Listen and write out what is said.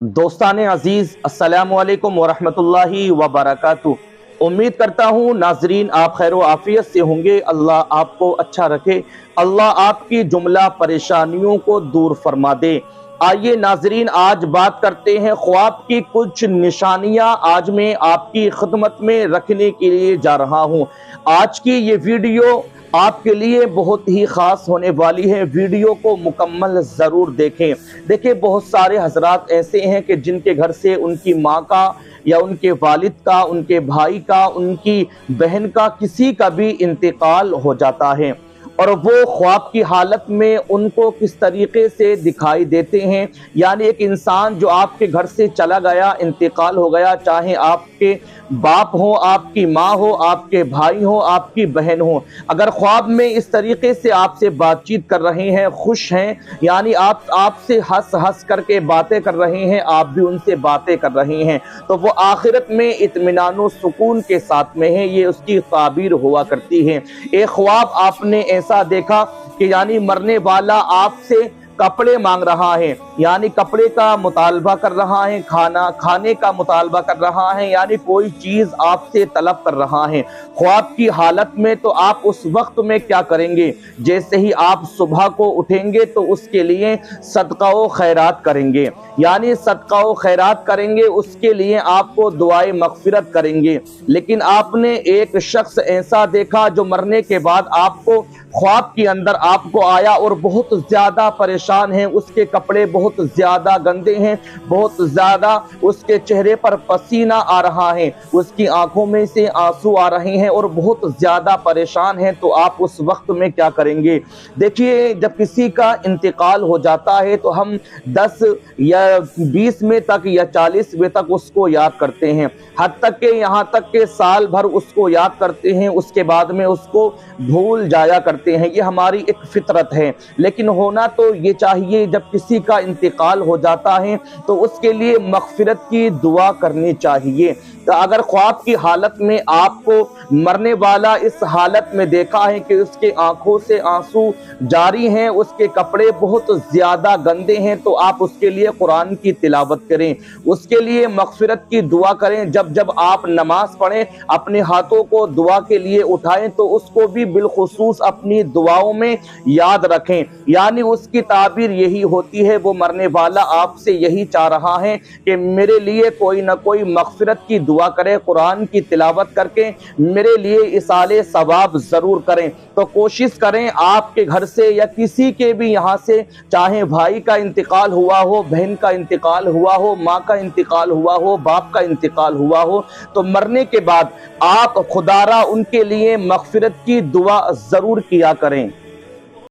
दोस्तान अजीज अस्सलामु अलैकुम वरहमतुल्लाहि वबरकातुह। उम्मीद करता हूँ नाजरीन आप खैर व आफियत से होंगे। अल्लाह आपको अच्छा रखे, अल्लाह आपकी जुमला परेशानियों को दूर फरमा दे। आइए नाजरीन आज बात करते हैं ख्वाब की कुछ निशानियां आज मैं आपकी खिदमत में रखने के लिए जा रहा हूँ। आज की ये वीडियो आपके लिए बहुत ही खास होने वाली है, वीडियो को मुकम्मल ज़रूर देखें। देखिए बहुत सारे हजरात ऐसे हैं कि जिनके घर से उनकी माँ का या उनके वालिद का, उनके भाई का, उनकी बहन का, किसी का भी इंतकाल हो जाता है और वो ख्वाब की हालत में उनको किस तरीके से दिखाई देते हैं। यानी एक इंसान जो आपके घर से चला गया, इंतकाल हो गया, चाहे आपके बाप हो, आपकी माँ हो, आपके भाई हो, आपकी बहन हो, अगर ख्वाब में इस तरीके से आपसे बातचीत कर रहे हैं, खुश हैं, यानी आपसे हंस हंस करके बातें कर रहे हैं, आप भी उनसे बातें कर रहे हैं, तो वो आखिरत में इत्मीनान व सुकून के साथ में है। ये उसकी ताबीर हुआ करती है। एक ख्वाब आपने ऐसा देखा कि यानी मरने वाला आपसे कपड़े मांग रहा है, यानी कपड़े का मुतालबा कर रहा है, खाने का मुतालबा कर रहा है, यानी कोई चीज आपसे तलब कर रहा है ख्वाब की हालत में, तो आप उस वक्त में क्या करेंगे? जैसे ही आप सुबह को उठेंगे तो उसके लिए सदका व खैरात करेंगे, यानी सदका व खैरात करेंगे, उसके लिए आपको दुआए मगफिरत करेंगे। लेकिन आपने एक शख्स ऐसा देखा जो मरने के बाद आपको ख्वाब के अंदर आपको आया और बहुत ज्यादा परेशान है, उसके कपड़े बहुत ज्यादा गंदे हैं, बहुत ज्यादा उसके चेहरे पर पसीना आ रहा है, उसकी आंखों में से आंसू आ रहे हैं और बहुत ज्यादा परेशान है, तो आप उस वक्त में क्या करेंगे? देखिए जब किसी का इंतकाल हो जाता है तो हम 10 या 20वें तक या 40वें तक उसको याद करते हैं, हद तक के यहाँ तक के साल भर उसको याद करते हैं, उसके बाद में उसको भूल जाया करते हैं। ये हमारी एक फितरत है। लेकिन होना तो ये चाहिए जब किसी का इंतकाल हो जाता है तो उसके लिए मगफिरत की दुआ करनी चाहिए। तो अगर ख्वाब की हालत में आपको मरने वाला इस हालत में देखा है कि उसके आंखों से आंसू जारी हैं, उसके कपड़े बहुत ज्यादा गंदे हैं, तो आप उसके लिए कुरान की तिलावत करें, उसके लिए मगफिरत की दुआ करें। जब जब आप नमाज पढ़ें अपने हाथों को दुआ के लिए उठाएं तो उसको भी बिलखुसूस अपनी दुआओं में याद रखें। यानी उसकी ताबीर यही होती है, वो मरने वाला आपसे यही चाह रहा है कि मेरे लिए कोई ना कोई मगफिरत की दुआ करे, कुरान की तिलावत करके मेरे लिए इसाले सवाब जरूर करें। तो कोशिश करें आपके घर से या किसी के भी यहाँ से, चाहे भाई का इंतकाल हुआ हो, बहन का इंतकाल हुआ हो, माँ का इंतकाल हुआ हो, बाप का इंतकाल हुआ हो, तो मरने के बाद आप खुदारा उनके लिए मगफिरत की दुआ जरूर किया करें।